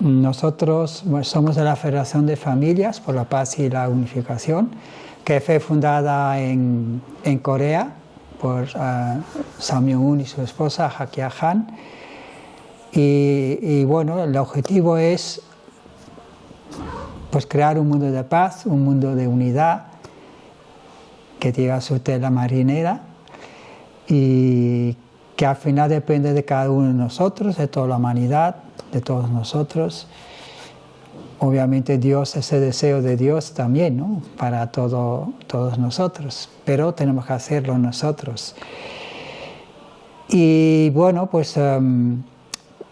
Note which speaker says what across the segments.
Speaker 1: Nosotros somos de la Federación de Familias por la Paz y la Unificación, que fue fundada en Corea por Sam Myung-un y su esposa Ha Kya-han. Y bueno, el objetivo es pues crear un mundo de paz, un mundo de unidad que lleva su tela marinera y que al final depende de cada uno de nosotros, de toda la humanidad, de todos nosotros. Obviamente Dios, ese deseo de Dios también, ¿no? Para todos nosotros, pero tenemos que hacerlo nosotros. Y bueno, pues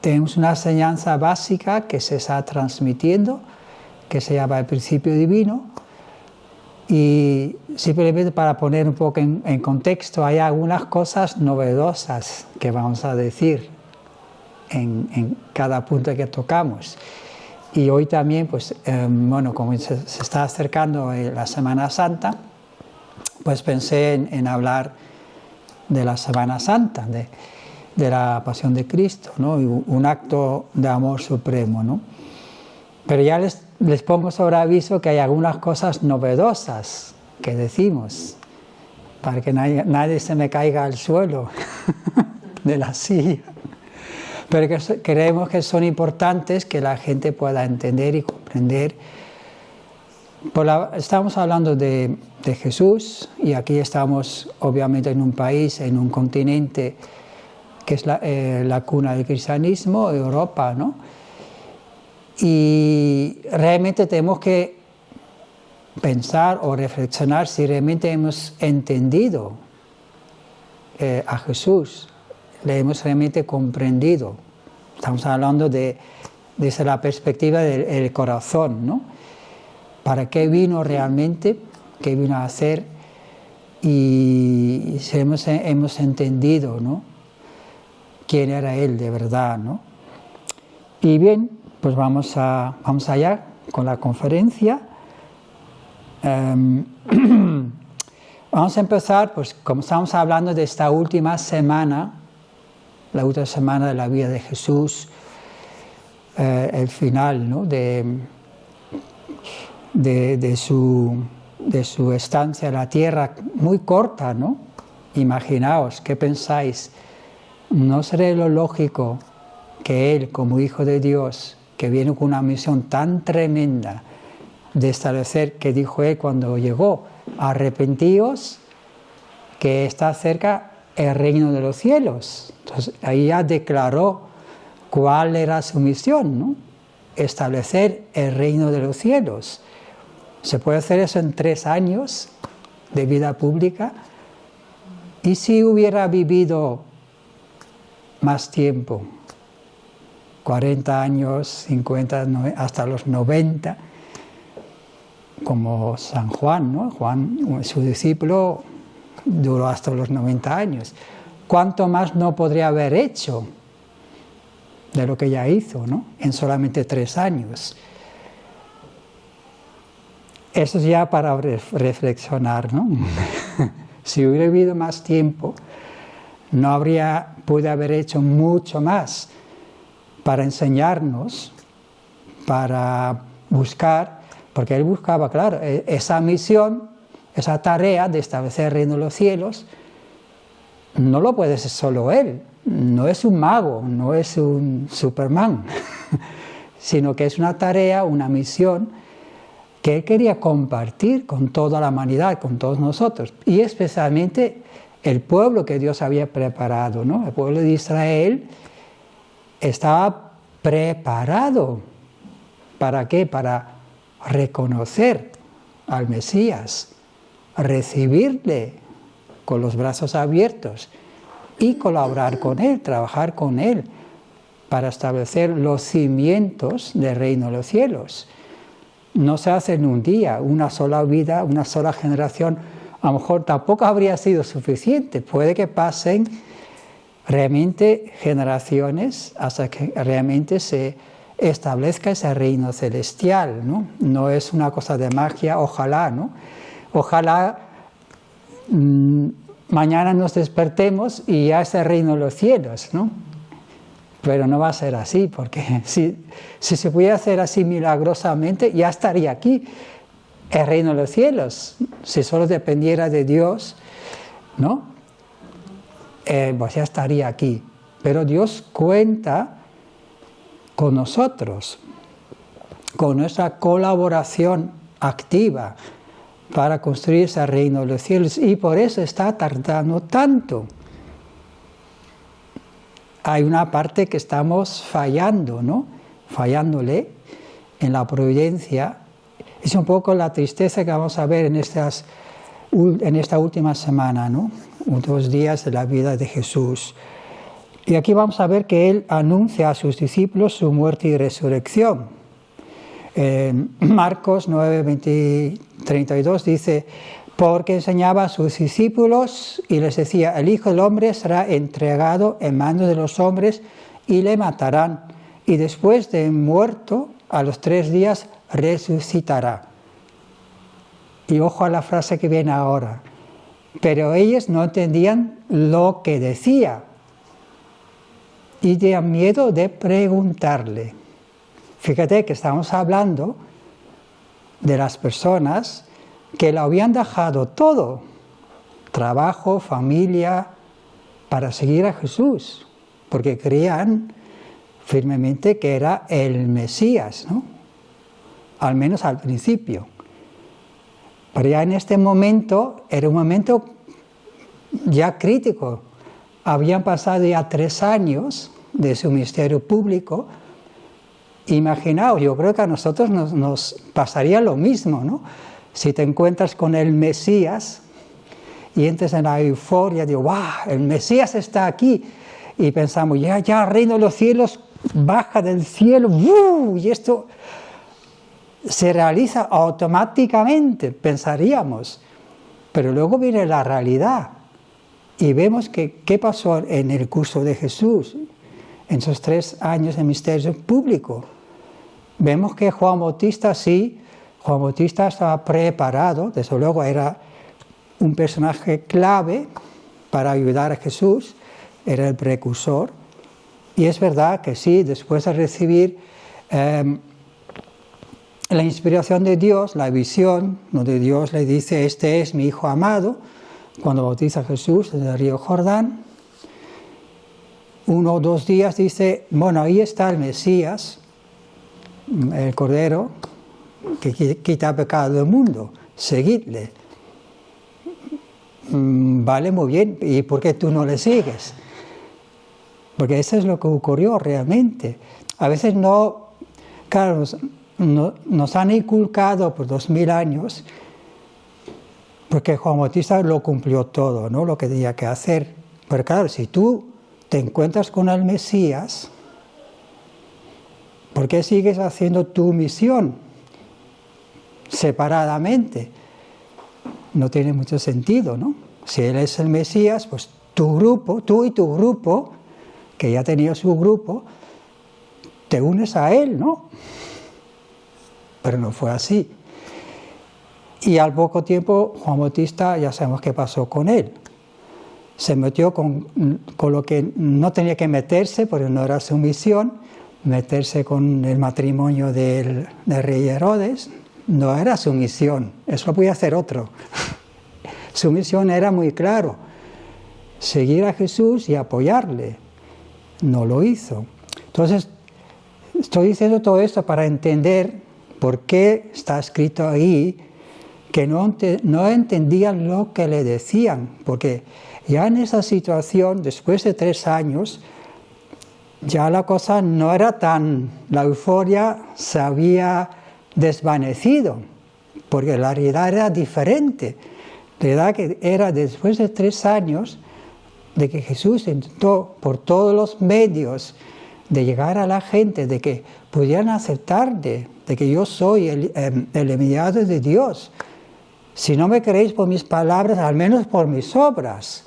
Speaker 1: tenemos una enseñanza básica que se está transmitiendo, que se llama el principio divino, y simplemente para poner un poco en contexto, hay algunas cosas novedosas que vamos a decir en cada punto que tocamos. Y hoy también, pues, bueno, como se está acercando la Semana Santa, pues pensé en hablar de la Semana Santa, de la Pasión de Cristo, ¿no? Y un acto de amor supremo, ¿no? Pero ya les pongo sobre aviso que hay algunas cosas novedosas que decimos, para que nadie se me caiga al suelo de la silla. Pero que creemos que son importantes que la gente pueda entender y comprender. Estamos hablando de Jesús, y aquí estamos obviamente en un país, en un continente que es la cuna del cristianismo, Europa, ¿no? Y realmente tenemos que pensar o reflexionar si realmente hemos entendido a Jesús, le hemos realmente comprendido. Estamos hablando desde la perspectiva del corazón, ¿no? ¿Para qué vino realmente? ¿Qué vino a hacer? Y si hemos entendido, ¿no? Quién era Él de verdad, ¿no? Y bien, pues vamos allá con la conferencia. Vamos a empezar, pues como estamos hablando de esta última semana, la última semana de la vida de Jesús, el final, ¿no? de su estancia en la tierra, muy corta, ¿no? Imaginaos, ¿qué pensáis? ¿No sería lo lógico que Él, como Hijo de Dios, que viene con una misión tan tremenda de establecer, que dijo Él cuando llegó, arrepentíos, que está cerca el reino de los cielos? Entonces ahí ya declaró cuál era su misión, ¿no? Establecer el reino de los cielos. Se puede hacer eso en 3 años de vida pública. ¿Y si hubiera vivido más tiempo? 40 años, 50, hasta los 90, como San Juan, ¿no? Juan, su discípulo, duró hasta los 90 años. ¿Cuánto más no podría haber hecho de lo que ya hizo, ¿no? En solamente 3 años? Eso es ya para reflexionar, ¿no? Si hubiera vivido más tiempo, pude haber hecho mucho más para enseñarnos, para buscar, porque Él buscaba, claro, esa misión, esa tarea de establecer el reino de los cielos. No lo puede ser solo Él, no es un mago, no es un Superman, sino que es una tarea, una misión que Él quería compartir con toda la humanidad, con todos nosotros, y especialmente el pueblo que Dios había preparado, ¿no? El pueblo de Israel estaba preparado. ¿Para qué? Para reconocer al Mesías, recibirle con los brazos abiertos y colaborar con Él, trabajar con Él para establecer los cimientos del reino de los cielos. No se hace en un día, una sola vida, una sola generación, a lo mejor tampoco habría sido suficiente. Puede que pasen realmente generaciones hasta que realmente se establezca ese reino celestial, ¿no? No es una cosa de magia, ojalá, ¿no? Ojalá mañana nos despertemos y ya es el reino de los cielos, ¿no? Pero no va a ser así, porque si se pudiera hacer así milagrosamente, ya estaría aquí el reino de los cielos. Si solo dependiera de Dios, ¿no? Pues ya estaría aquí. Pero Dios cuenta con nosotros, con nuestra colaboración activa para construir ese reino de los cielos, y por eso está tardando tanto. Hay una parte que estamos fallando, ¿no? Fallándole en la providencia. Es un poco la tristeza que vamos a ver en esta última semana, ¿no? 2 días de la vida de Jesús. Y aquí vamos a ver que Él anuncia a sus discípulos su muerte y resurrección. Marcos 9:32 dice: porque enseñaba a sus discípulos y les decía: el Hijo del Hombre será entregado en manos de los hombres y le matarán, y después de muerto, a los 3 días resucitará. Y ojo a la frase que viene ahora: pero ellos no entendían lo que decía y tenían miedo de preguntarle. Fíjate que estamos hablando de las personas que lo habían dejado todo, trabajo, familia, para seguir a Jesús, porque creían firmemente que era el Mesías, ¿no? Al menos al principio. Pero ya en este momento, era un momento ya crítico. Habían pasado ya 3 años de su ministerio público. Imaginaos, yo creo que a nosotros nos pasaría lo mismo, ¿no? Si te encuentras con el Mesías y entras en la euforia de ¡wow! El Mesías está aquí. Y pensamos, ya el reino de los cielos baja del cielo, ¡wow! Y esto se realiza automáticamente, pensaríamos. Pero luego viene la realidad y vemos que qué pasó en el curso de Jesús, en esos 3 años de ministerio público. Vemos que Juan Bautista estaba preparado, desde luego era un personaje clave para ayudar a Jesús, era el precursor. Y es verdad que sí, después de recibir la inspiración de Dios, la visión, donde Dios le dice: este es mi Hijo amado, cuando bautiza a Jesús en el río Jordán, 1 o 2 días dice: bueno, ahí está el Mesías, el Cordero, que quita el pecado del mundo, seguidle. Vale, muy bien, ¿y por qué tú no le sigues? Porque eso es lo que ocurrió realmente. A veces nos han inculcado por 2000 años, porque Juan Bautista lo cumplió todo, ¿no? Lo que tenía que hacer. Pero claro, si tú te encuentras con el Mesías, ¿por qué sigues haciendo tu misión separadamente? No tiene mucho sentido, ¿no? Si Él es el Mesías, pues tú y tu grupo, que ya tenía su grupo, te unes a Él, ¿no? Pero no fue así. Y al poco tiempo, Juan Bautista, ya sabemos qué pasó con él. Se metió con lo que no tenía que meterse, porque no era su misión, meterse con el matrimonio del rey Herodes. No era su misión, eso lo podía hacer otro. Su misión era muy claro: seguir a Jesús y apoyarle. No lo hizo. Entonces, estoy diciendo todo esto para entender por qué está escrito ahí que no entendían lo que le decían, porque ya en esa situación, después de 3 años, ya la cosa no era la euforia se había desvanecido, porque la realidad era diferente. La realidad que era después de 3 años de que Jesús intentó por todos los medios de llegar a la gente, de que pudieran aceptarle, de que yo soy el enviado de Dios. Si no me creéis por mis palabras, al menos por mis obras.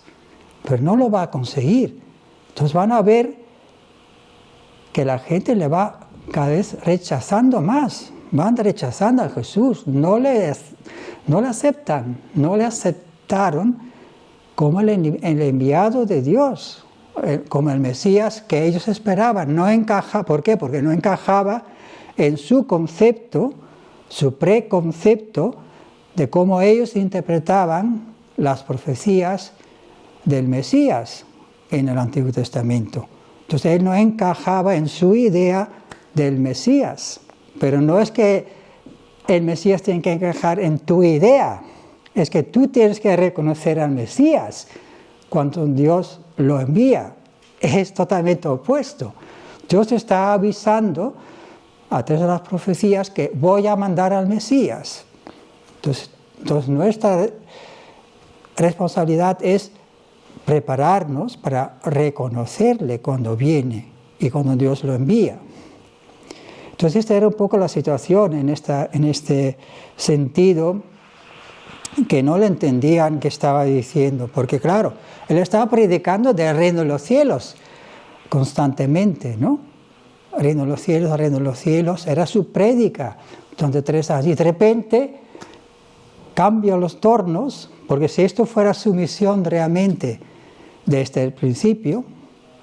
Speaker 1: Pero no lo va a conseguir. Entonces van a ver que la gente le va cada vez rechazando más. Van rechazando a Jesús. No le aceptan. No le aceptaron como el enviado de Dios. como el Mesías que ellos esperaban. No encaja, ¿por qué? Porque no encajaba en su concepto, su preconcepto de cómo ellos interpretaban las profecías del Mesías en el Antiguo Testamento. Entonces él no encajaba en su idea del Mesías, pero no es que el Mesías tiene que encajar en tu idea, es que tú tienes que reconocer al Mesías cuando Dios lo envía. Es totalmente opuesto. Dios está avisando a través de las profecías que voy a mandar al Mesías. Entonces nuestra responsabilidad es prepararnos para reconocerle cuando viene y cuando Dios lo envía. Entonces esta era un poco la situación en este sentido, que no le entendían qué estaba diciendo, porque claro, él estaba predicando del reino de los cielos constantemente, ¿no? Reino de los cielos, era su prédica durante 3 años, y de repente cambia los tornos, porque si esto fuera su misión realmente desde el principio,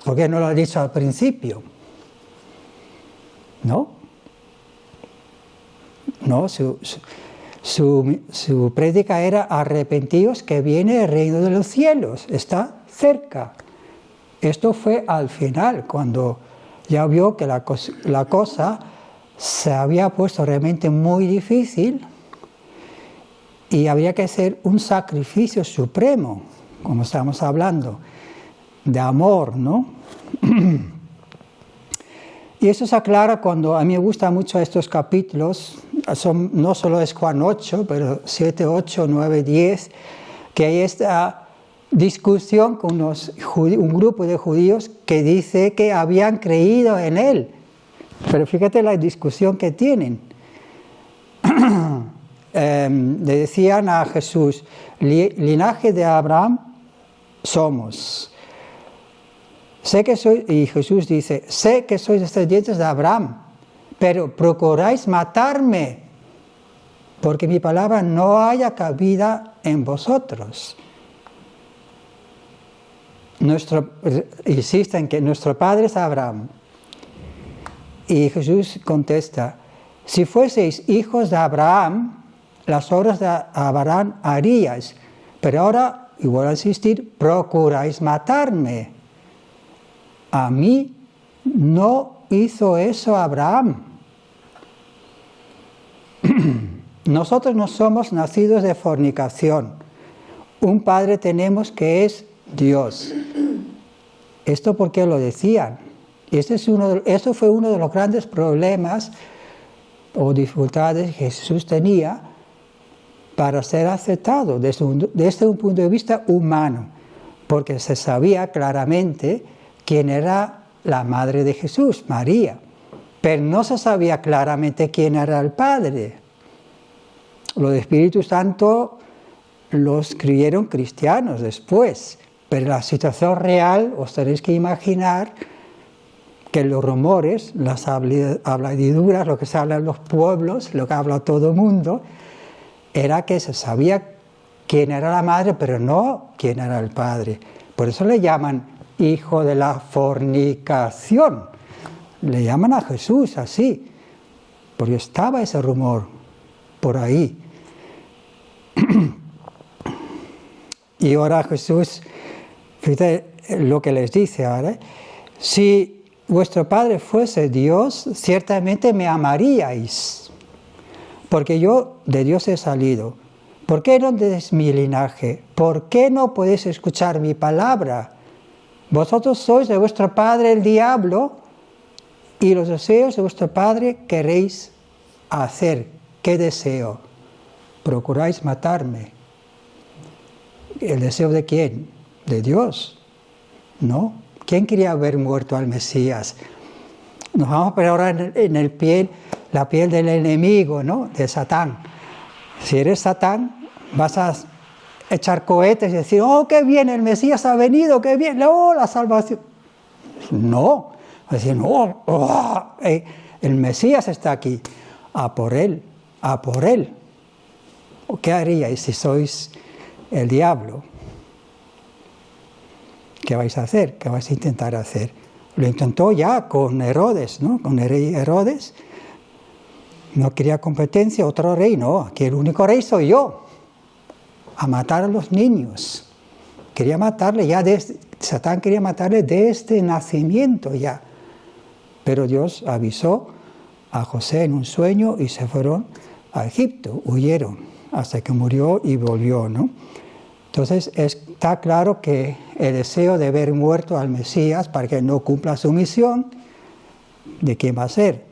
Speaker 1: ¿por qué no lo ha dicho al principio? ¿No? No, su prédica era: arrepentíos que viene el reino de los cielos, está cerca. Esto fue al final, cuando ya vio que la cosa se había puesto realmente muy difícil y había que hacer un sacrificio supremo, como estamos hablando, de amor, ¿no? Y eso se aclara cuando, a mí me gustan mucho estos capítulos, no solo es Juan 8, pero 7, 8, 9, 10, que hay esta discusión con un grupo de judíos que dice que habían creído en él. Pero fíjate la discusión que tienen. Le decían a Jesús: linaje de Abraham somos. Y Jesús dice: sé que sois descendientes de Abraham, pero procuráis matarme, porque mi palabra no haya cabida en vosotros. Insisten que nuestro padre es Abraham. Y Jesús contesta: si fueseis hijos de Abraham, las obras de Abraham haríais, pero ahora, y vuelvo a insistir, procuráis matarme. A mí no hizo eso Abraham. Nosotros no somos nacidos de fornicación. Un padre tenemos que es Dios. ¿Esto por qué lo decían? Eso fue uno de los grandes problemas o dificultades que Jesús tenía para ser aceptado desde un punto de vista humano, porque se sabía claramente quién era la madre de Jesús, María, pero no se sabía claramente quién era el Padre. Lo de Espíritu Santo lo escribieron cristianos después, pero la situación real, os tenéis que imaginar que los rumores, las habladiduras, lo que se habla en los pueblos, lo que habla todo el mundo, era que se sabía quién era la madre, pero no quién era el Padre. Por eso le llaman hijo de la fornicación. Le llaman a Jesús así, porque estaba ese rumor por ahí. Y ahora Jesús, fíjate lo que les dice ahora: si vuestro Padre fuese Dios, ciertamente me amaríais, porque yo de Dios he salido. ¿Por qué no es mi linaje? ¿Por qué no podéis escuchar mi palabra? Vosotros sois de vuestro padre el diablo, y los deseos de vuestro padre queréis hacer. ¿Qué deseo? Procuráis matarme. ¿El deseo de quién? De Dios, ¿no? ¿Quién quería haber muerto al Mesías? Nos vamos a poner ahora en la piel del enemigo, ¿no? De Satán. Si eres Satán, vas a echar cohetes y decir: ¡oh, qué bien, el Mesías ha venido, qué bien, ¡oh, la salvación! No, va a decir: no, oh, el Mesías está aquí, a por él, a por él. ¿Qué haríais si sois el diablo? ¿qué vais a hacer? ¿Qué vais a intentar hacer? Lo intentó ya con Herodes, ¿no? Con el rey Herodes. No quería competencia, otro rey, no. Aquí el único rey soy yo. A matar a los niños. Quería matarle ya Satán quería matarle desde nacimiento ya. Pero Dios avisó a José en un sueño y se fueron a Egipto, huyeron, hasta que murió y volvió, ¿no? Entonces está claro que el deseo de ver muerto al Mesías para que no cumpla su misión, ¿de quién va a ser?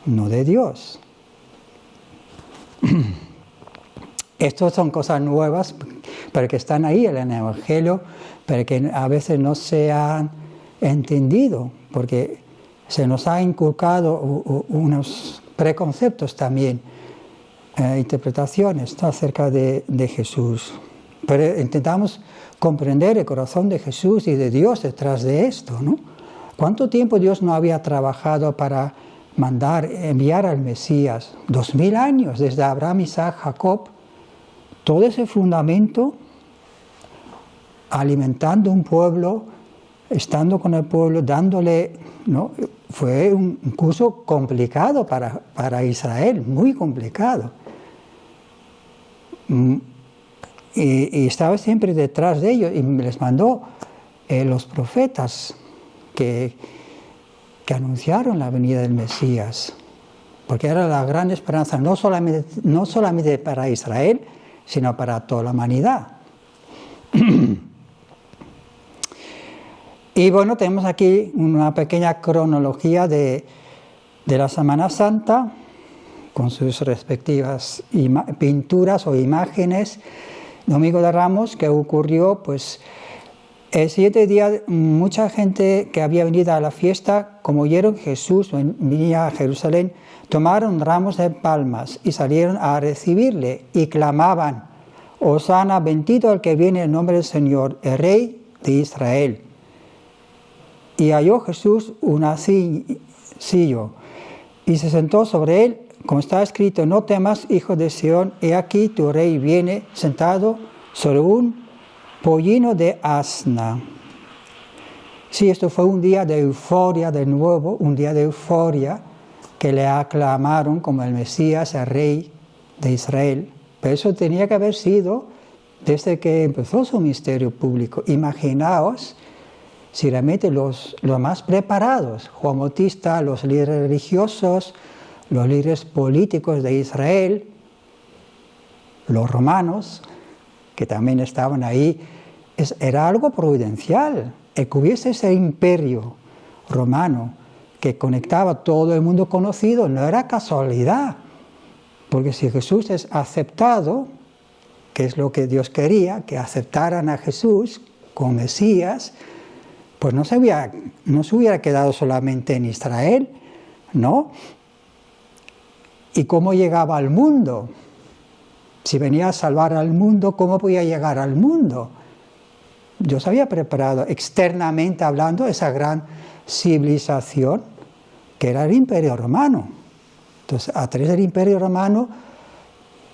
Speaker 1: No de Dios. Estas son cosas nuevas, pero que están ahí en el Evangelio, pero que a veces no se han entendido, porque se nos ha inculcado unos preconceptos también, interpretaciones, ¿no?, acerca de Jesús. Pero intentamos comprender el corazón de Jesús y de Dios detrás de esto, ¿no? ¿Cuánto tiempo Dios no había trabajado para enviar al Mesías? 2000 años, desde Abraham, Isaac, Jacob. Todo ese fundamento, alimentando un pueblo, estando con el pueblo, dándole, ¿no? Fue un curso complicado para Israel, muy complicado. Y estaba siempre detrás de ellos y les mandó los profetas que anunciaron la venida del Mesías, porque era la gran esperanza, no solamente para Israel, sino para toda la humanidad. Y bueno, tenemos aquí una pequeña cronología de la Semana Santa, con sus respectivas pinturas o imágenes. Domingo de Ramos, que ocurrió, pues, el 7 día, mucha gente que había venido a la fiesta, como oyeron que Jesús venía a Jerusalén, tomaron ramos de palmas y salieron a recibirle y clamaban: Hosana, bendito el que viene en nombre del Señor, el Rey de Israel. Y halló Jesús un sillo y se sentó sobre él, como está escrito: no temas, hijo de Sión, he aquí tu rey viene sentado sobre un pollino de asna. Sí, esto fue un día de euforia de nuevo, un día de euforia que le aclamaron como el Mesías, el Rey de Israel. Pero eso tenía que haber sido desde que empezó su ministerio público. Imaginaos si realmente los más preparados, Juan Bautista, los líderes religiosos, los líderes políticos de Israel, los romanos, que también estaban ahí, era algo providencial. El que hubiese ese imperio romano que conectaba todo el mundo conocido no era casualidad, porque si Jesús es aceptado, que es lo que Dios quería, que aceptaran a Jesús como Mesías, pues no se hubiera quedado solamente en Israel, ¿no? ¿Y cómo llegaba al mundo? Si venía a salvar al mundo, ¿cómo podía llegar al mundo? Dios había preparado externamente hablando esa gran civilización que era el Imperio Romano. Entonces, a través del Imperio Romano,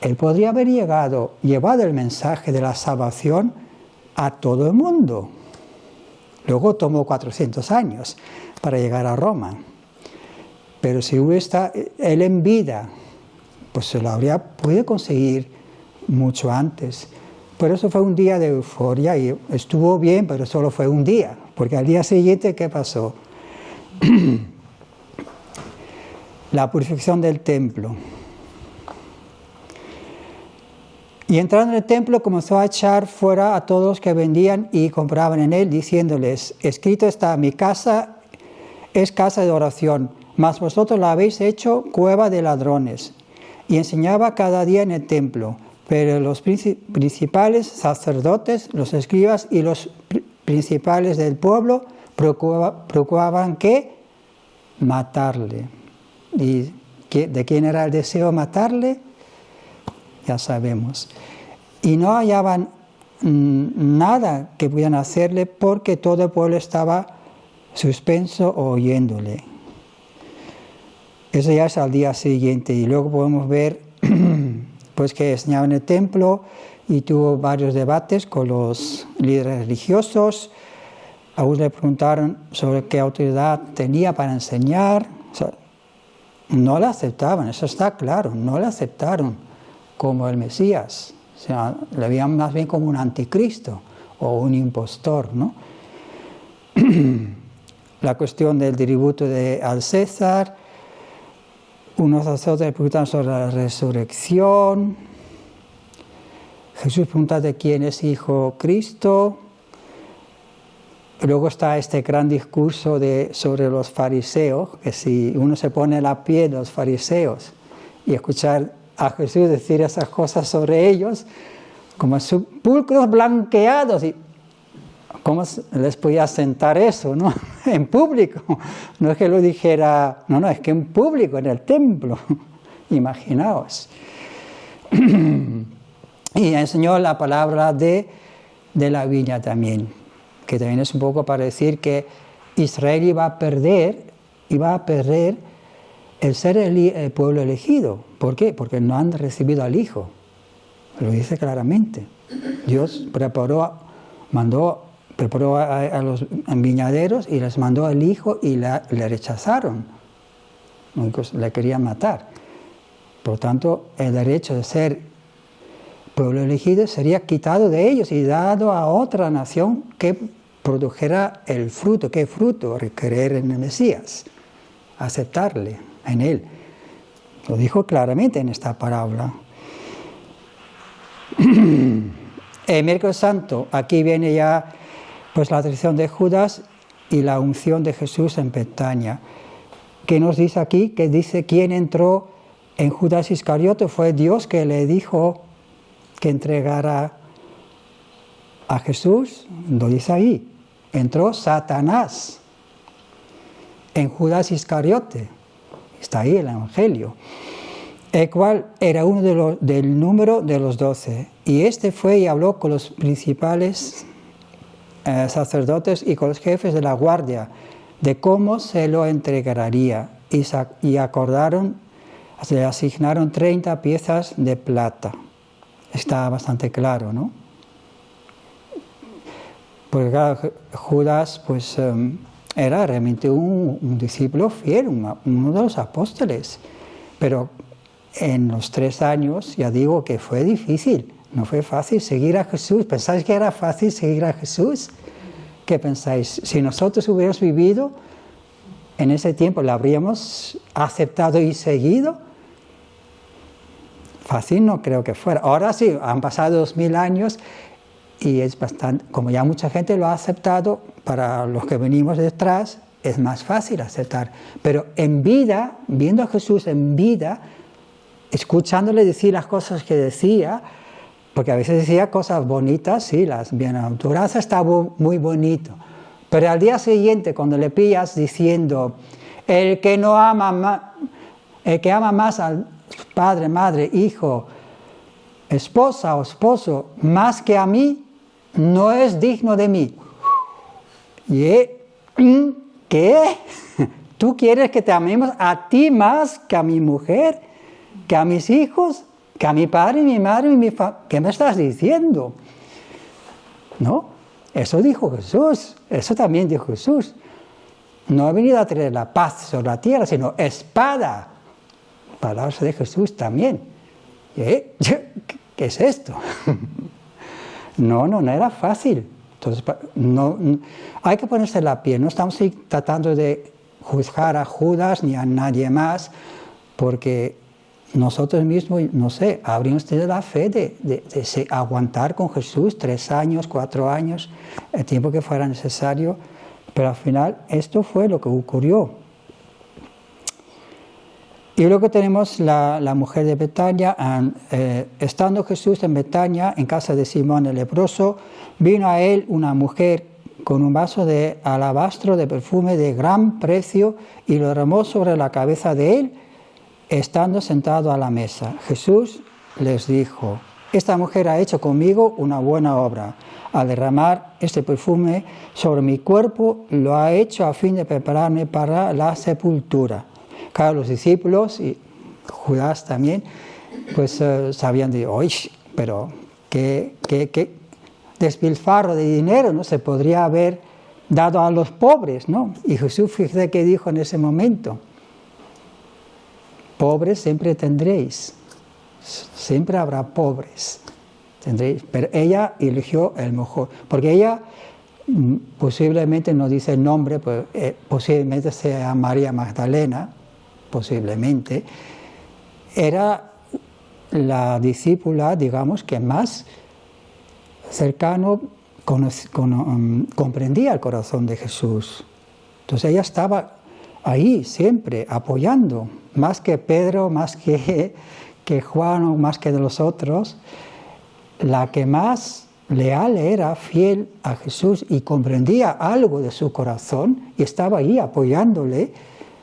Speaker 1: él podría haber llevado el mensaje de la salvación a todo el mundo. Luego tomó 400 años para llegar a Roma. Pero si hubiera él en vida, pues se lo habría podido conseguir mucho antes. Por eso fue un día de euforia y estuvo bien, pero solo fue un día, porque al día siguiente, ¿qué pasó? La purificación del templo. Y entrando en el templo comenzó a echar fuera a todos los que vendían y compraban en él, diciéndoles: escrito está, mi casa es casa de oración, mas vosotros la habéis hecho cueva de ladrones. Y enseñaba cada día en el templo, pero los principales sacerdotes, los escribas y los principales del pueblo procuraban ¿qué? Matarle. ¿Y de quién era el deseo matarle? Ya sabemos. Y no hallaban nada que pudieran hacerle porque todo el pueblo estaba suspenso oyéndole. Eso ya es al día siguiente. Y luego podemos ver pues que enseñaba en el templo y tuvo varios debates con los líderes religiosos, Aún le preguntaron sobre qué autoridad tenía para enseñar. O sea, no le aceptaban, eso está claro, no le aceptaron como el Mesías. O sea, le veían más bien como un anticristo o un impostor, ¿no? La cuestión del tributo al César, unos sacerdotes le preguntan sobre la resurrección, Jesús pregunta de quién es hijo Cristo. Luego está este gran discurso sobre los fariseos, que si uno se pone la piel de los fariseos y escuchar a Jesús decir esas cosas sobre ellos, como sepulcros blanqueados, y ¿cómo les podía sentar eso, no? En público, no es que lo dijera, no, es que en público, en el templo, imaginaos. Y enseñó la palabra de la viña también, que también es un poco para decir que Israel iba a perder el ser el pueblo elegido. ¿Por qué? Porque no han recibido al Hijo. Lo dice claramente. Dios preparó a los viñaderos y les mandó al Hijo y le rechazaron. Le querían matar. Por lo tanto, el derecho de ser pueblo elegido sería quitado de ellos y dado a otra nación que produjera el fruto. ¿Qué fruto? Creer en el Mesías, aceptarle en él. Lo dijo claramente en esta parábola. El miércoles santo, aquí viene ya pues la traición de Judas y la unción de Jesús en Betania. ¿Qué nos dice aquí? Que dice quién entró en Judas Iscariote. Fue Dios que le dijo que entregara a Jesús. Lo dice ahí. Entró Satanás en Judas Iscariote. Está ahí el Evangelio. El cual era uno del número de los 12. Y este fue y habló con los principales sacerdotes y con los jefes de la guardia de cómo se lo entregaría. Y acordaron, se le asignaron 30 piezas de plata. Está bastante claro, ¿no? Porque claro, Judas pues, era realmente un discípulo fiel, uno de los apóstoles. Pero en los 3 años, ya digo que fue difícil, no fue fácil seguir a Jesús. ¿Pensáis que era fácil seguir a Jesús? ¿Qué pensáis? Si nosotros hubiéramos vivido en ese tiempo, ¿lo habríamos aceptado y seguido? Fácil no creo que fuera. Ahora sí, han pasado 2000 años y es bastante, como ya mucha gente lo ha aceptado, para los que venimos detrás es más fácil aceptar. Pero en vida, viendo a Jesús en vida, escuchándole decir las cosas que decía, porque a veces decía cosas bonitas, sí, las bienaventuranzas está muy bonito, pero al día siguiente cuando le pillas diciendo el que ama más al padre, madre, hijo, esposa o esposo más que a mí, no es digno de mí. ¿Qué? ¿Tú quieres que te amemos a ti más que a mi mujer, que a mis hijos, que a mi padre, mi madre y mi familia? ¿Qué me estás diciendo? ¿No? Eso dijo Jesús, eso también dijo Jesús. No ha venido a traer la paz sobre la tierra, sino espada. Palabras de Jesús también. ¿Qué es esto? No era fácil. Entonces, hay que ponerse la piel. No estamos tratando de juzgar a Judas ni a nadie más, porque nosotros mismos, no sé, habríamos tenido la fe de aguantar con Jesús 3 años, 4 años, el tiempo que fuera necesario, pero al final esto fue lo que ocurrió. Y luego tenemos la mujer de Betania. Estando Jesús en Betania, en casa de Simón el leproso, vino a él una mujer con un vaso de alabastro de perfume de gran precio y lo derramó sobre la cabeza de él, estando sentado a la mesa. Jesús les dijo: esta mujer ha hecho conmigo una buena obra. Al derramar este perfume sobre mi cuerpo, lo ha hecho a fin de prepararme para la sepultura. Claro, los discípulos y Judas también, pues sabían de, oye, pero qué despilfarro de dinero, ¿no? Se podría haber dado a los pobres, ¿no? Y Jesús, fíjate qué dijo en ese momento: pobres siempre tendréis, siempre habrá pobres, tendréis. Pero ella eligió el mejor, porque ella posiblemente no dice el nombre, pues, posiblemente sea María Magdalena, posiblemente, era la discípula, digamos, que más cercano comprendía el corazón de Jesús. Entonces ella estaba ahí siempre apoyando, más que Pedro, más que Juan o más que de los otros. La que más leal era, fiel a Jesús y comprendía algo de su corazón y estaba ahí apoyándole,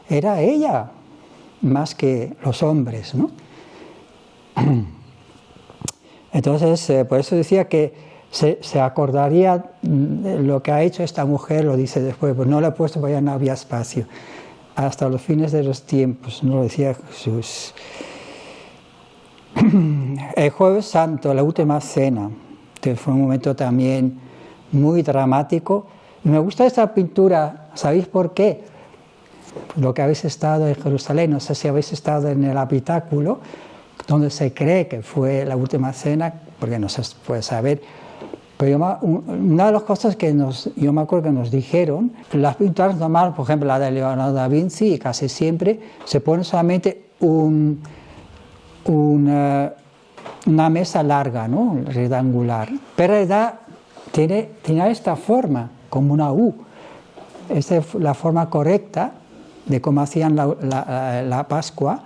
Speaker 1: era ella, más que los hombres, ¿no? Entonces, por eso decía que se acordaría de lo que ha hecho esta mujer, lo dice después, pues no le he puesto porque ya no había espacio, hasta los fines de los tiempos, no lo decía Jesús. El Jueves Santo, la última cena, que fue un momento también muy dramático. Me gusta esta pintura, ¿sabéis por qué? Lo que habéis estado en Jerusalén, no sé si habéis estado en el habitáculo, donde se cree que fue la última cena, porque no se puede saber. Pero una de las cosas que yo me acuerdo que nos dijeron, las pinturas normales, por ejemplo la de Leonardo da Vinci, casi siempre se pone solamente una mesa larga, ¿no? Rectangular, pero en realidad tiene esta forma, como una U. Esta es la forma correcta de cómo hacían la Pascua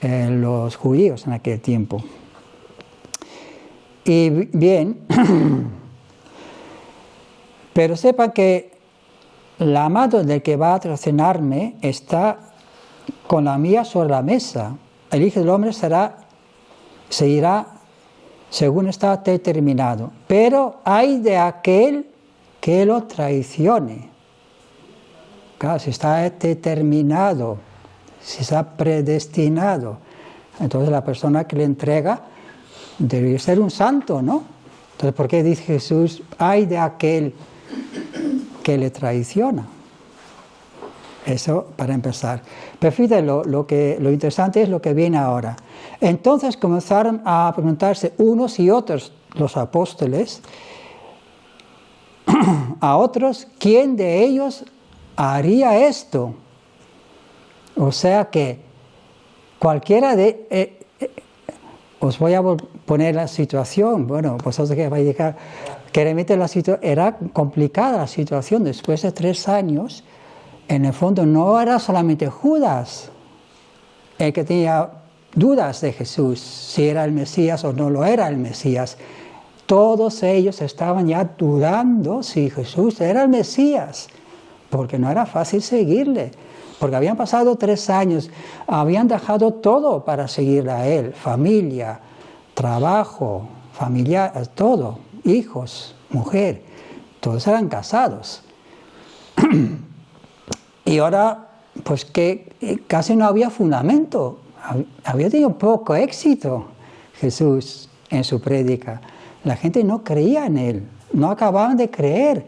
Speaker 1: los judíos en aquel tiempo. Y bien, pero sepa que la mano del que va a traicionarme está con la mía sobre la mesa. El Hijo del Hombre se irá según está determinado. Pero hay de aquel que lo traicione. Claro, si está determinado, si está predestinado, entonces la persona que le entrega debe ser un santo, ¿no? Entonces, ¿por qué dice Jesús, hay de aquel que le traiciona? Eso para empezar. Pero fíjate, lo interesante es lo que viene ahora. Entonces comenzaron a preguntarse unos y otros, los apóstoles, a otros, ¿quién de ellos haría esto? O sea que cualquiera de... os voy a poner la situación, bueno, vosotros que vais a llegar, que realmente la situación era complicada, la situación después de 3 años. En el fondo no era solamente Judas el que tenía dudas de Jesús, si era el Mesías o no lo era el Mesías. Todos ellos estaban ya dudando si Jesús era el Mesías, porque no era fácil seguirle, porque habían pasado 3 años, habían dejado todo para seguirle a él, familia, trabajo, familiar, todo, hijos, mujer, todos eran casados. Y ahora, pues que casi no había fundamento, había tenido poco éxito Jesús en su prédica. La gente no creía en él, no acababan de creer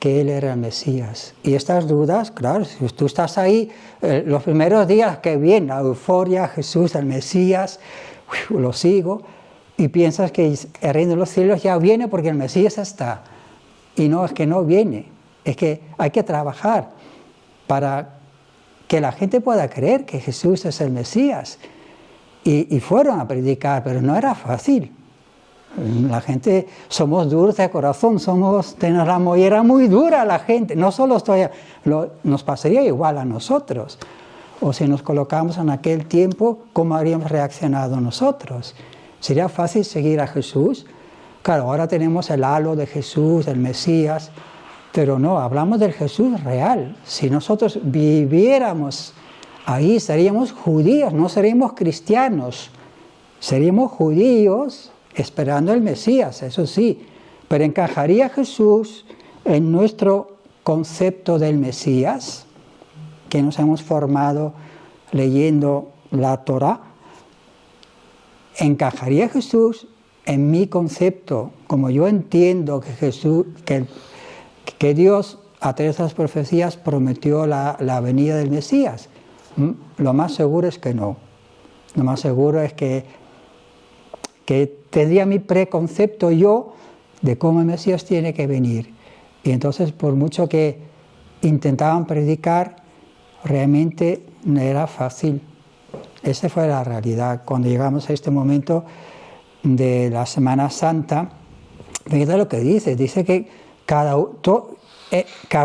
Speaker 1: que él era el Mesías. Y estas dudas, claro, si tú estás ahí, los primeros días que viene la euforia, Jesús, el Mesías, lo sigo, y piensas que el reino de los cielos ya viene porque el Mesías está. Y no, es que no viene, es que hay que trabajar para que la gente pueda creer que Jesús es el Mesías. Y fueron a predicar, pero no era fácil. La gente, somos duros de corazón, tenemos la mollera muy dura la gente. No solo nos pasaría igual a nosotros. O si nos colocamos en aquel tiempo, ¿cómo habríamos reaccionado nosotros? ¿Sería fácil seguir a Jesús? Claro, ahora tenemos el halo de Jesús, del Mesías, pero no, hablamos del Jesús real. Si nosotros viviéramos ahí, seríamos judíos, no seríamos cristianos. Seríamos judíos esperando el Mesías, eso sí. Pero ¿encajaría Jesús en nuestro concepto del Mesías, que nos hemos formado leyendo la Torá? ¿Encajaría Jesús en mi concepto, como yo entiendo que Jesús, que Dios a través de las profecías prometió la venida del Mesías. Lo más seguro es que no. Lo más seguro es que tendría mi preconcepto yo de cómo el Mesías tiene que venir. Y entonces, por mucho que intentaban predicar, realmente no era fácil. Esa fue la realidad. Cuando llegamos a este momento de la Semana Santa, fíjate lo que dice que cada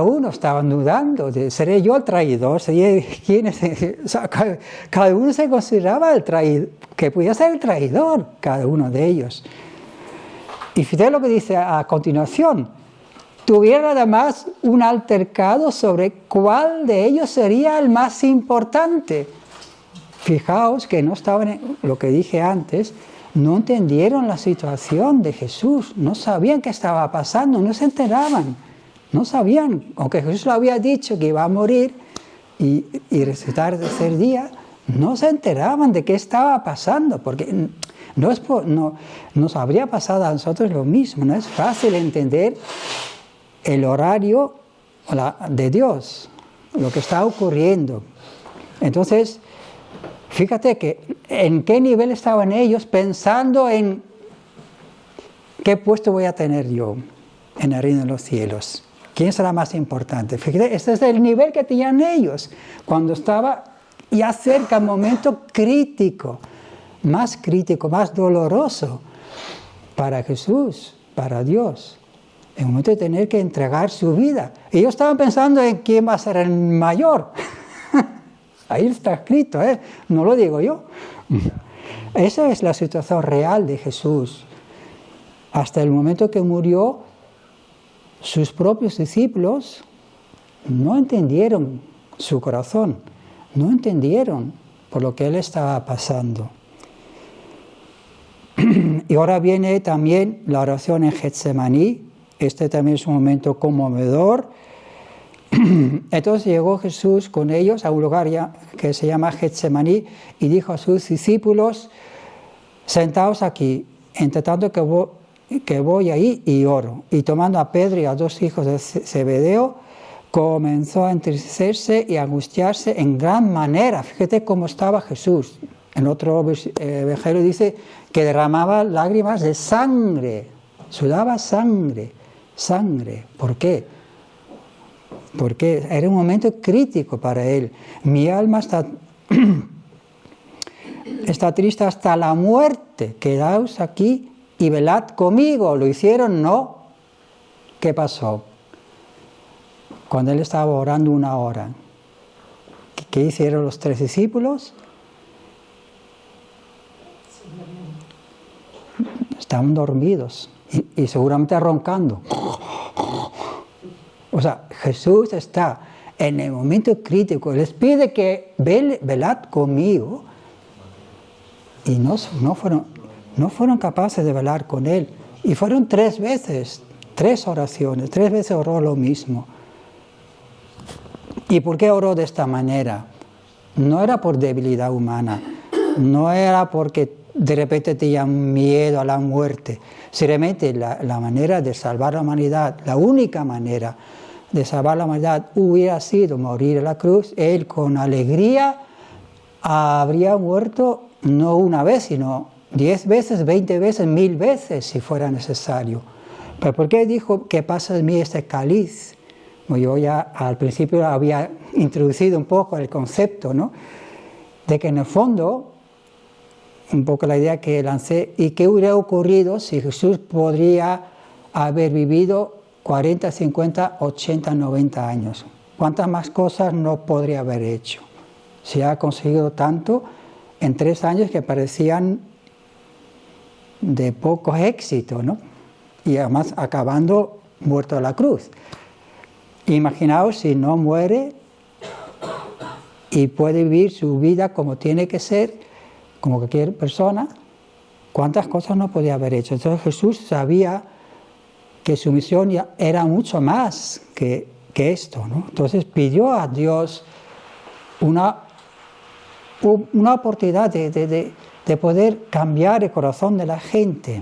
Speaker 1: uno estaba dudando, ¿seré yo el traidor? ¿Quién es? O sea, cada uno se consideraba el traidor, que podía ser el traidor, cada uno de ellos. Y fíjate lo que dice a continuación: tuvieron además un altercado sobre cuál de ellos sería el más importante. Fijaos que no estaban, lo que dije antes, no entendieron la situación de Jesús, no sabían qué estaba pasando, no se enteraban, no sabían, aunque Jesús lo había dicho que iba a morir y resucitar el tercer día, no se enteraban de qué estaba pasando, porque nos habría pasado a nosotros lo mismo. No es fácil entender el horario de Dios, lo que está ocurriendo. Entonces, fíjate que en qué nivel estaban ellos pensando en qué puesto voy a tener yo en el reino de los cielos. ¿Quién será más importante? Fíjate, este es el nivel que tenían ellos cuando estaba ya cerca el momento crítico, más doloroso para Jesús, para Dios. El momento de tener que entregar su vida. Ellos estaban pensando en quién va a ser el mayor. Ahí está escrito, no lo digo yo. Esa es la situación real de Jesús. Hasta el momento que murió, sus propios discípulos no entendieron su corazón, no entendieron por lo que él estaba pasando. Y ahora viene también la oración en Getsemaní. Este también es un momento conmovedor. Entonces llegó Jesús con ellos a un lugar que se llama Getsemaní y dijo a sus discípulos: sentaos aquí, entre tanto que voy ahí y oro. Y tomando a Pedro y a dos hijos de Zebedeo, comenzó a entristecerse y a angustiarse en gran manera. Fíjate cómo estaba Jesús. En otro evangelio dice que derramaba lágrimas de sangre, sudaba sangre. ¿Por qué? Porque era un momento crítico para él. Mi alma está triste hasta la muerte. Quedaos aquí y velad conmigo. ¿Lo hicieron? No. ¿Qué pasó? Cuando él estaba orando 1 hora, ¿qué hicieron los 3 discípulos? Estaban dormidos y seguramente roncando. O sea, Jesús está en el momento crítico, les pide que velad conmigo, y no fueron capaces de velar con él. Y fueron 3 veces, 3 oraciones, 3 veces oró lo mismo. ¿Y por qué oró de esta manera? No era por debilidad humana, no era porque de repente tenía miedo a la muerte. Seriamente, la manera de salvar la humanidad, la única manera de salvar la humanidad hubiera sido morir en la cruz. Él con alegría habría muerto no 1 vez, sino 10 veces, 20 veces, 1000 veces si fuera necesario. ¿Pero por qué dijo que pasa de mí este cáliz? Bueno, yo ya al principio había introducido un poco el concepto, ¿no? De que en el fondo, un poco la idea que lancé, y qué hubiera ocurrido si Jesús podría haber vivido 40, 50, 80, 90 años. ¿Cuántas más cosas no podría haber hecho? Se ha conseguido tanto en 3 años que parecían de poco éxito, ¿no? Y además acabando muerto a la cruz. Imaginaos si no muere y puede vivir su vida como tiene que ser, como cualquier persona, cuántas cosas no podía haber hecho. Entonces Jesús sabía que su misión ya era mucho más que esto, ¿no? Entonces pidió a Dios una oportunidad de poder cambiar el corazón de la gente.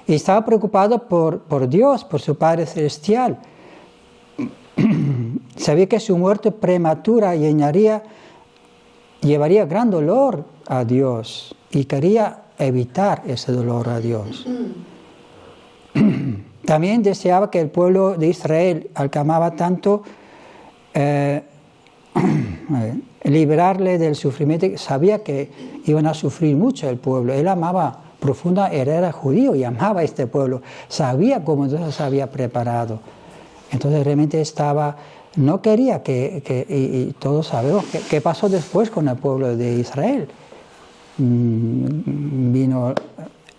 Speaker 1: Y estaba preocupado por Dios, por su Padre Celestial. Sabía que su muerte prematura llevaría gran dolor a Dios y quería evitar ese dolor a Dios. También deseaba que el pueblo de Israel, al que amaba tanto, liberarle del sufrimiento. Sabía que iban a sufrir mucho el pueblo. Él amaba era judío y amaba a este pueblo. Sabía cómo Dios los había preparado. Entonces realmente no quería y todos sabemos qué pasó después con el pueblo de Israel. Vino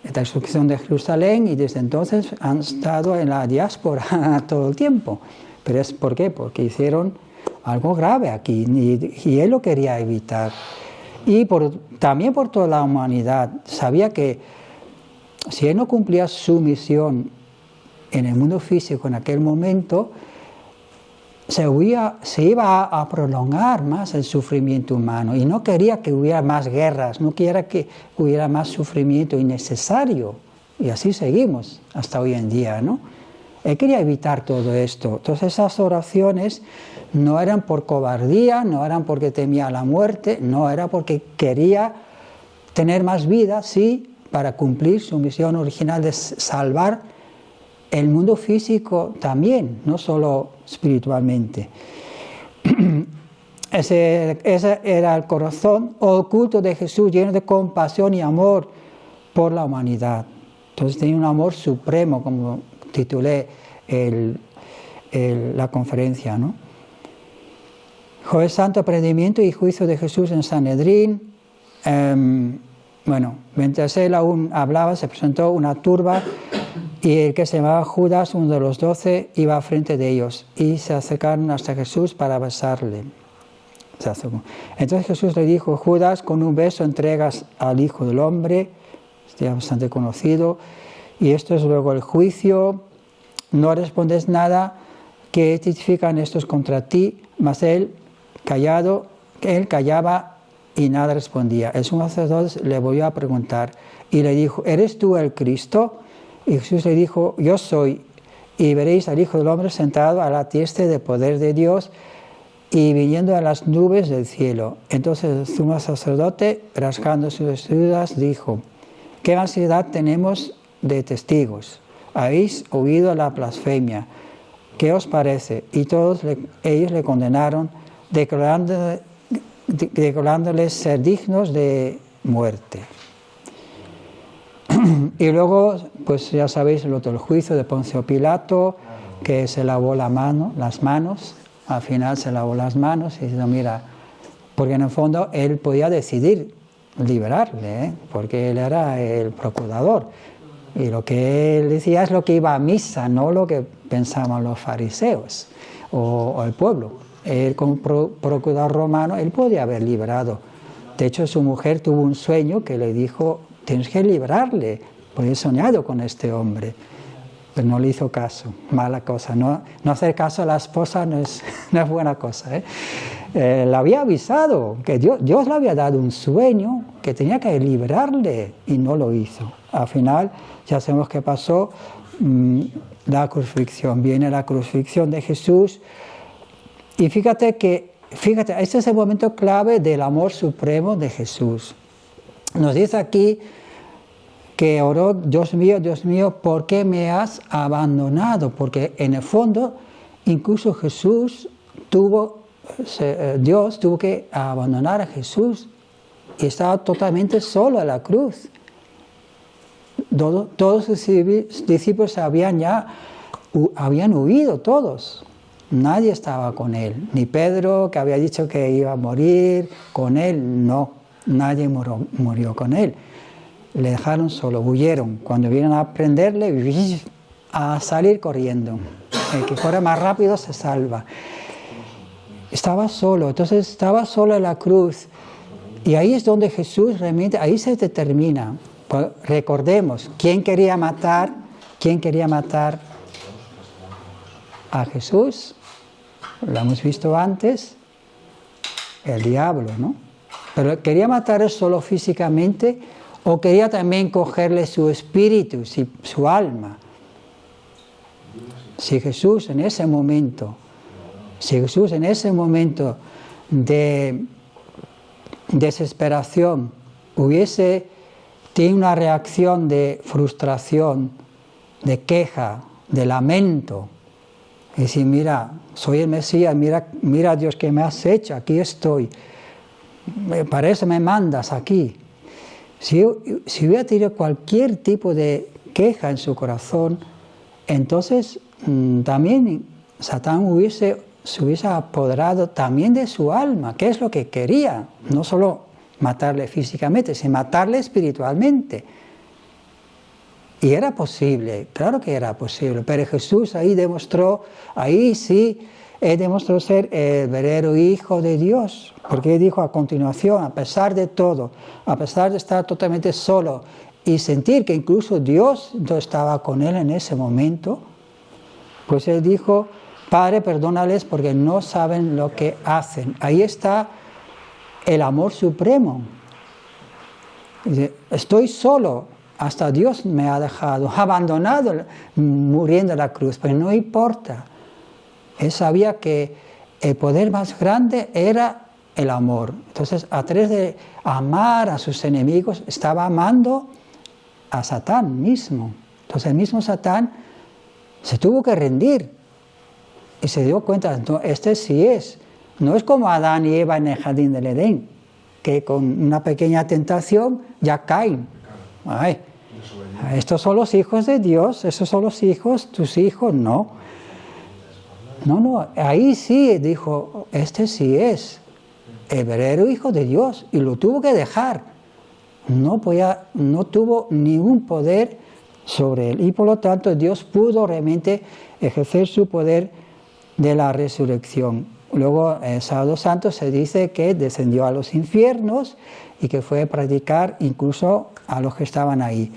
Speaker 1: la destrucción de Jerusalén y desde entonces han estado en la diáspora todo el tiempo. Pero ¿por qué? Porque hicieron algo grave aquí y él lo quería evitar. Y también por toda la humanidad. Sabía que si él no cumplía su misión en el mundo físico en aquel momento, se iba a prolongar más el sufrimiento humano. Y no quería que hubiera más guerras, no quería que hubiera más sufrimiento innecesario. Y así seguimos hasta hoy en día, ¿no? Él quería evitar todo esto. Entonces esas oraciones no eran por cobardía, no eran porque temía la muerte, no era porque quería tener más vida, sí, para cumplir su misión original de salvar el mundo físico también, no solo espiritualmente. Ese era el corazón oculto de Jesús, lleno de compasión y amor por la humanidad. Entonces tenía un amor supremo, como titulé la conferencia, ¿no? Jueves Santo, aprendimiento y juicio de Jesús en Sanedrín. Mientras él aún hablaba, se presentó una turba y el que se llamaba Judas, uno de los 12, iba frente de ellos y se acercaron hasta Jesús para besarle. Entonces Jesús le dijo: Judas, con un beso entregas al Hijo del Hombre. Ya bastante conocido. Y esto es luego el juicio. No respondes nada. ¿Qué testifican estos contra ti? Mas él callaba y nada respondía. El sumo sacerdote le volvió a preguntar y le dijo: ¿eres tú el Cristo? Y Jesús le dijo: yo soy. Y veréis al Hijo del Hombre sentado a la diestra de poder de Dios y viniendo a las nubes del cielo. Entonces el sumo sacerdote, rasgando sus vestiduras, dijo: ¿qué ansiedad tenemos de testigos? Habéis oído la blasfemia. ¿Qué os parece? Y todos ellos le condenaron, declarándoles ser dignos de muerte. Y luego, pues ya sabéis el otro juicio de Poncio Pilato, que se lavó las manos, al final se lavó las manos y dijo: mira, porque en el fondo él podía decidir liberarle, porque él era el procurador. Y lo que él decía es lo que iba a misa, no lo que pensaban los fariseos o el pueblo. Él, como procurador romano, él podía haber liberado. De hecho, su mujer tuvo un sueño que le dijo: tienes que liberarle, porque he soñado con este hombre. Pero no le hizo caso. Mala cosa. No hacer caso a la esposa no es buena cosa. Le había avisado que Dios le había dado un sueño que tenía que liberarle y no lo hizo. Al final, ya sabemos qué pasó. La crucifixión. Viene la crucifixión de Jesús. Y fíjate, este es el momento clave del amor supremo de Jesús. Nos dice aquí que oró: Dios mío, ¿por qué me has abandonado? Porque en el fondo, incluso Dios tuvo que abandonar a Jesús y estaba totalmente solo en la cruz. Todos sus discípulos habían huido todos. Nadie estaba con él. Ni Pedro, que había dicho que iba a morir con él, no. Nadie murió con él. Le dejaron solo, huyeron. Cuando vinieron a prenderle, a salir corriendo. El que corre más rápido se salva. Estaba solo, entonces estaba solo en la cruz. Y ahí es donde Jesús realmente, ahí se determina. Pues recordemos, ¿quién quería matar a Jesús? Lo hemos visto antes, el diablo, ¿no? Pero ¿quería matar solo físicamente o quería también cogerle su espíritu, su alma. Si Jesús en ese momento de desesperación hubiese tenido una reacción de frustración, de queja, de lamento, y decir, mira, soy el Mesías, mira Dios, ¿qué me has hecho? Aquí estoy, para eso me mandas aquí. Si hubiera tenido cualquier tipo de queja en su corazón, entonces también Satán se hubiese apoderado también de su alma, que es lo que quería, no solo matarle físicamente, sino matarle espiritualmente. Y era posible, claro que era posible, pero Jesús ahí sí demostró ser el verdadero Hijo de Dios, porque él dijo a continuación, a pesar de todo, a pesar de estar totalmente solo y sentir que incluso Dios no estaba con él en ese momento, pues él dijo, Padre, perdónales porque no saben lo que hacen. Ahí está el amor supremo. Dice, estoy solo, hasta Dios me ha dejado, abandonado, muriendo en la cruz, pero no importa. Él sabía que el poder más grande era el amor. Entonces, a través de amar a sus enemigos, estaba amando a Satán mismo. Entonces, el mismo Satán se tuvo que rendir y se dio cuenta, no, este sí es. No es como Adán y Eva en el jardín del Edén, que con una pequeña tentación ya caen. Ay, estos son los hijos de Dios, esos son los hijos, tus hijos, no. No, ahí sí dijo, este sí es el verdadero Hijo de Dios, y lo tuvo que dejar. No tuvo ningún poder sobre él, y por lo tanto Dios pudo realmente ejercer su poder de la resurrección. Luego, el sábado santo se dice que descendió a los infiernos y que fue a predicar incluso a los que estaban ahí.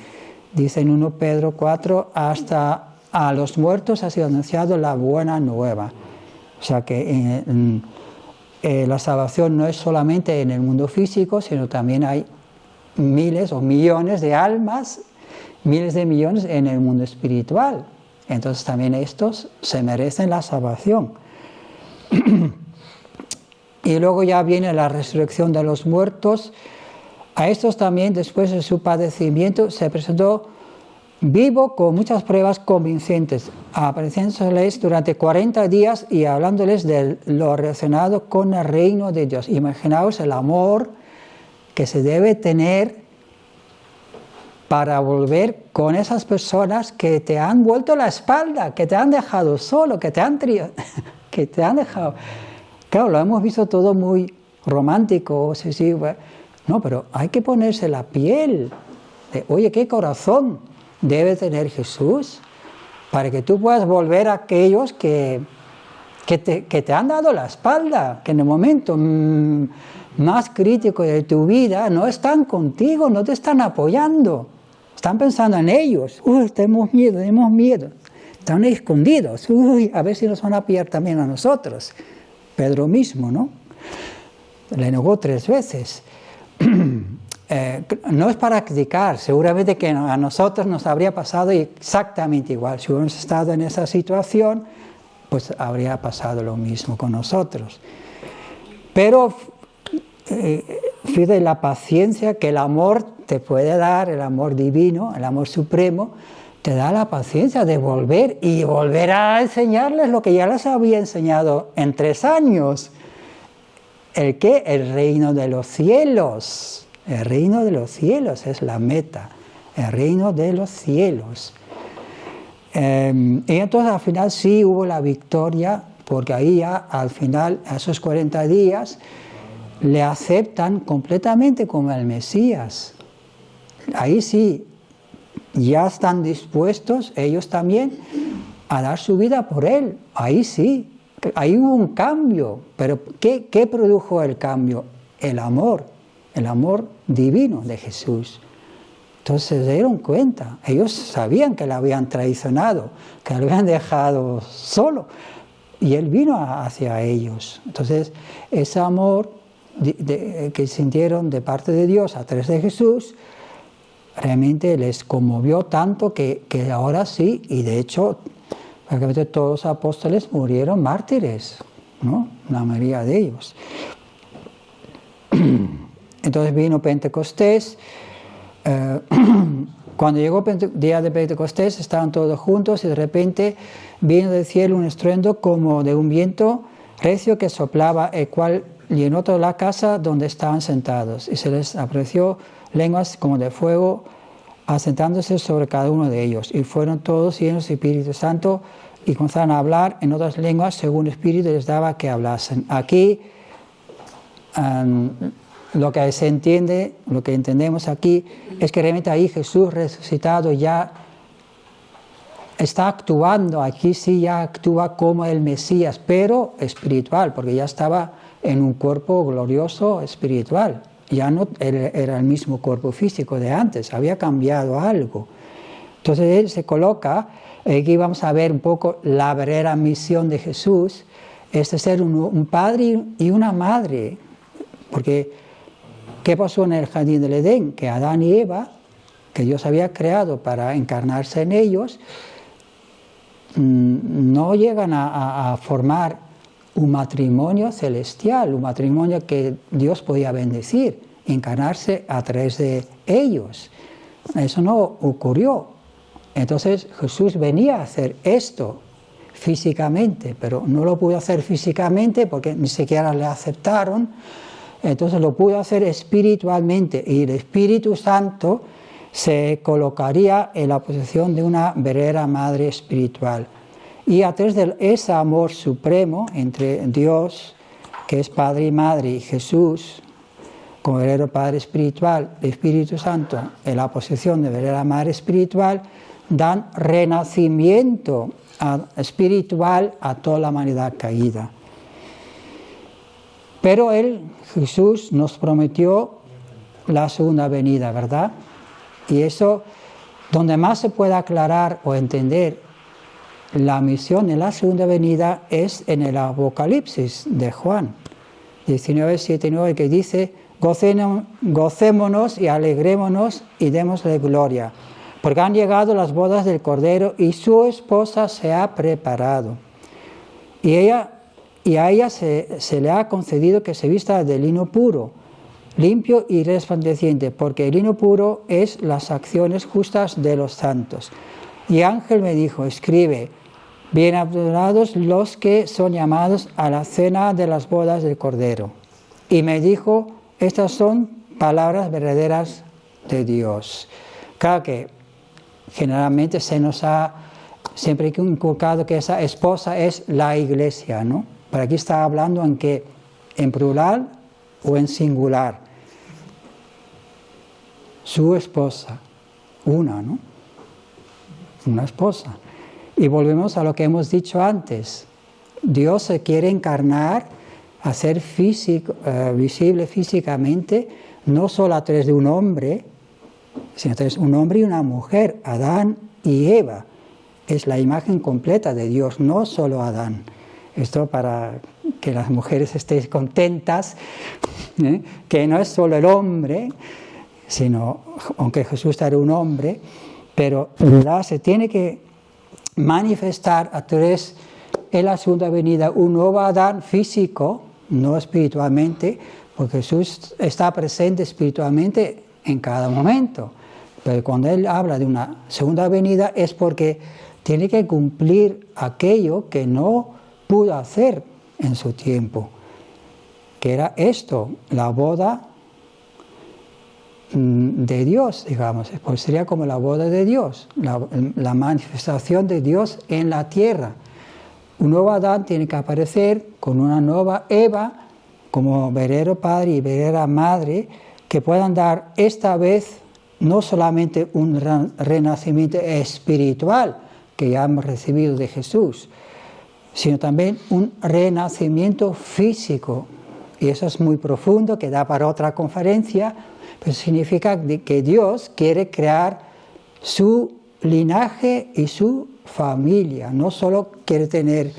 Speaker 1: Dice en 1 Pedro 4, hasta a los muertos ha sido anunciado la buena nueva. O sea que la salvación no es solamente en el mundo físico, sino también hay miles o millones de almas, miles de millones en el mundo espiritual. Entonces también estos se merecen la salvación. Y luego ya viene la resurrección de los muertos. A estos también, después de su padecimiento, se presentó vivo con muchas pruebas convincentes, apareciéndoles durante 40 días y hablándoles de lo relacionado con el reino de Dios. Imaginaos el amor que se debe tener para volver con esas personas que te han vuelto la espalda, que te han dejado solo, que te han dejado. Claro, lo hemos visto todo muy romántico, sí, no, pero hay que ponerse la piel. Oye, ¿qué corazón debe tener Jesús para que tú puedas volver a aquellos que te han dado la espalda, que en el momento más crítico de tu vida no están contigo, no te están apoyando, están pensando en ellos? Tenemos miedo, están escondidos, a ver si nos van a pillar también a nosotros. Pedro mismo, ¿no? Le negó 3 veces. No es para criticar, seguramente que a nosotros nos habría pasado exactamente igual. Si hubiéramos estado en esa situación, pues habría pasado lo mismo con nosotros. Pero fíjate la paciencia que el amor te puede dar, el amor divino, el amor supremo, te da la paciencia de volver a enseñarles lo que ya les había enseñado en 3 años. ¿El qué? El reino de los cielos. El reino de los cielos es la meta. El reino de los cielos. Y entonces al final sí hubo la victoria, porque ahí ya al final, a esos 40 días, le aceptan completamente como el Mesías. Ahí sí, ya están dispuestos ellos también a dar su vida por él. Ahí sí, ahí hubo un cambio. Pero ¿qué produjo el cambio? El amor divino de Jesús. Entonces se dieron cuenta, ellos sabían que le habían traicionado, que le habían dejado solo, y él vino hacia ellos. Entonces ese amor que sintieron de parte de Dios a través de Jesús, realmente les conmovió tanto que ahora sí, y de hecho prácticamente todos los apóstoles murieron mártires, ¿no? La mayoría de ellos. Entonces vino Pentecostés. Cuando llegó el día de Pentecostés estaban todos juntos y de repente vino del cielo un estruendo como de un viento recio que soplaba, el cual llenó toda la casa donde estaban sentados, y se les apareció lenguas como de fuego asentándose sobre cada uno de ellos, y fueron todos llenos de Espíritu Santo y comenzaron a hablar en otras lenguas según el Espíritu les daba que hablasen. Aquí lo que se entiende, lo que entendemos aquí es que realmente ahí Jesús resucitado ya está actuando, aquí sí ya actúa como el Mesías, pero espiritual, porque ya estaba en un cuerpo glorioso espiritual. Ya no era el mismo cuerpo físico de antes, había cambiado algo. Entonces él se coloca, aquí vamos a ver un poco la verdadera misión de Jesús, es de ser un padre y una madre. Porque, ¿qué pasó en el jardín del Edén? Que Adán y Eva, que Dios había creado para encarnarse en ellos, no llegan a formar un matrimonio celestial, un matrimonio que Dios podía bendecir, encarnarse a través de ellos. Eso no ocurrió. Entonces Jesús venía a hacer esto físicamente, pero no lo pudo hacer físicamente porque ni siquiera le aceptaron. Entonces lo pudo hacer espiritualmente, y el Espíritu Santo se colocaría en la posición de una verdadera madre espiritual. Y a través de ese amor supremo entre Dios, que es Padre y Madre, y Jesús, como verdadero Padre espiritual, el Espíritu Santo en la posición de verdadera Madre espiritual, dan renacimiento espiritual a toda la humanidad caída. Pero Jesús nos prometió la segunda venida, ¿verdad? Y eso, donde más se puede aclarar o entender la misión en la segunda venida es en el Apocalipsis de Juan 19, 7 y 9, que dice: gocémonos y alegrémonos y démosle gloria, porque han llegado las bodas del Cordero y su esposa se ha preparado. Y a ella se le ha concedido que se vista de lino puro, limpio y resplandeciente, porque el lino puro es las acciones justas de los santos. Y ángel me dijo: escribe, bienaventurados los que son llamados a la cena de las bodas del Cordero. Y me dijo: estas son palabras verdaderas de Dios. Claro que generalmente se nos ha siempre inculcado que esa esposa es la iglesia, ¿no? Pero aquí está hablando en plural o en singular. Su esposa, una, ¿no? Una esposa. Y volvemos a lo que hemos dicho antes. Dios se quiere encarnar, hacer visible físicamente, no solo a través de un hombre, sino a través de un hombre y una mujer, Adán y Eva. Es la imagen completa de Dios, no solo Adán. Esto para que las mujeres estén contentas, que no es solo el hombre, sino, aunque Jesús era un hombre, pero en realidad se tiene que manifestar a través de la segunda venida un nuevo Adán físico, no espiritualmente, porque Jesús está presente espiritualmente en cada momento. Pero cuando Él habla de una segunda venida es porque tiene que cumplir aquello que no pudo hacer en su tiempo, que era esto, la boda de Dios, digamos, pues sería como la boda de Dios, la manifestación de Dios en la tierra. Un nuevo Adán tiene que aparecer con una nueva Eva, como verdadero padre y verdadera madre, que puedan dar esta vez no solamente un renacimiento espiritual que ya hemos recibido de Jesús, sino también un renacimiento físico. Y eso es muy profundo, que da para otra conferencia, pero significa que Dios quiere crear su linaje y su familia. No solo quiere tener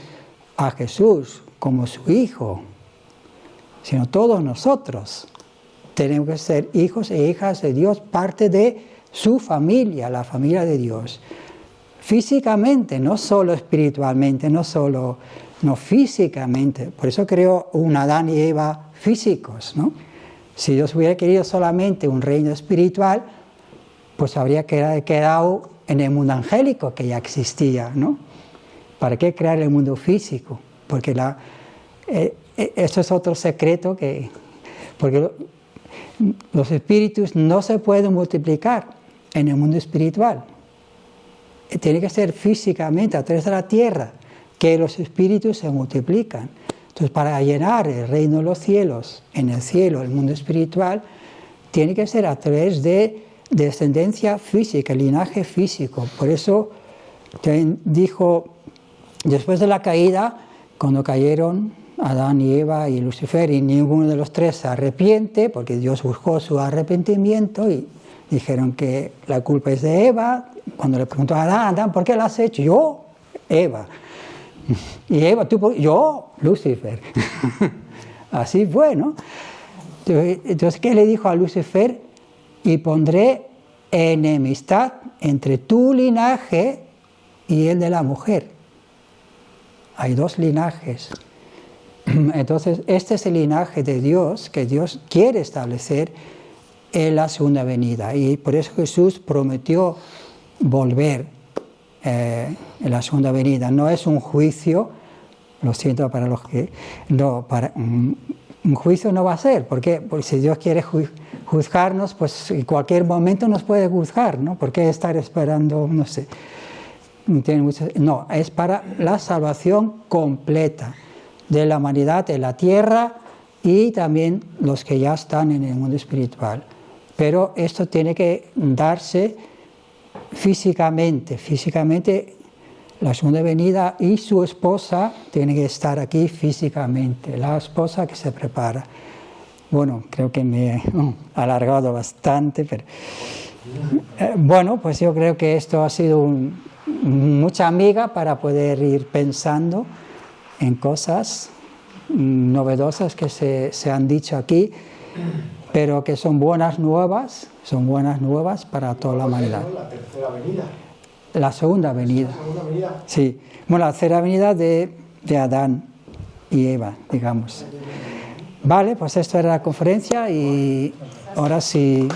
Speaker 1: a Jesús como su hijo, sino todos nosotros tenemos que ser hijos e hijas de Dios, parte de su familia, la familia de Dios. Físicamente, no solo espiritualmente, no físicamente. Por eso creó un Adán y Eva físicos, ¿no? Si Dios hubiera querido solamente un reino espiritual, pues habría quedado en el mundo angélico que ya existía, ¿no? ¿Para qué crear el mundo físico? Porque eso es otro secreto, porque los espíritus no se pueden multiplicar en el mundo espiritual. Tiene que ser físicamente, a través de la tierra, que los espíritus se multiplican. Entonces, para llenar el reino de los cielos, en el cielo, el mundo espiritual, tiene que ser a través de descendencia física, el linaje físico. Por eso dijo, después de la caída, cuando cayeron Adán y Eva y Lucifer, y ninguno de los tres se arrepiente, porque Dios buscó su arrepentimiento, y dijeron que la culpa es de Eva. Cuando le preguntó a Adán, ¿por qué lo has hecho? Yo, Eva. Y Eva, yo, Lucifer. Así fue, ¿no? Entonces, ¿qué le dijo a Lucifer? Y pondré enemistad entre tu linaje y el de la mujer. Hay dos linajes. Entonces, este es el linaje de Dios, que Dios quiere establecer en la segunda venida. Y por eso Jesús prometió volver en la segunda venida. No es un juicio, lo siento para los que... No, un juicio no va a ser. ¿Por qué? Porque si Dios quiere juzgarnos, pues en cualquier momento nos puede juzgar, ¿no? ¿Por qué estar esperando, no sé? No, es para la salvación completa de la humanidad en la tierra y también los que ya están en el mundo espiritual. Pero esto tiene que darse físicamente. Físicamente, la segunda venida y su esposa tienen que estar aquí físicamente. La esposa que se prepara. Bueno, creo que me he alargado bastante, pero bueno, pues yo creo que esto ha sido mucha amiga para poder ir pensando en cosas novedosas que se han dicho aquí, pero que son buenas nuevas para toda la humanidad.
Speaker 2: La tercera venida.
Speaker 1: La segunda venida.
Speaker 2: ¿La segunda venida?
Speaker 1: Sí, bueno, la tercera venida de Adán y Eva, digamos. Vale, pues esto era la conferencia y ahora sí.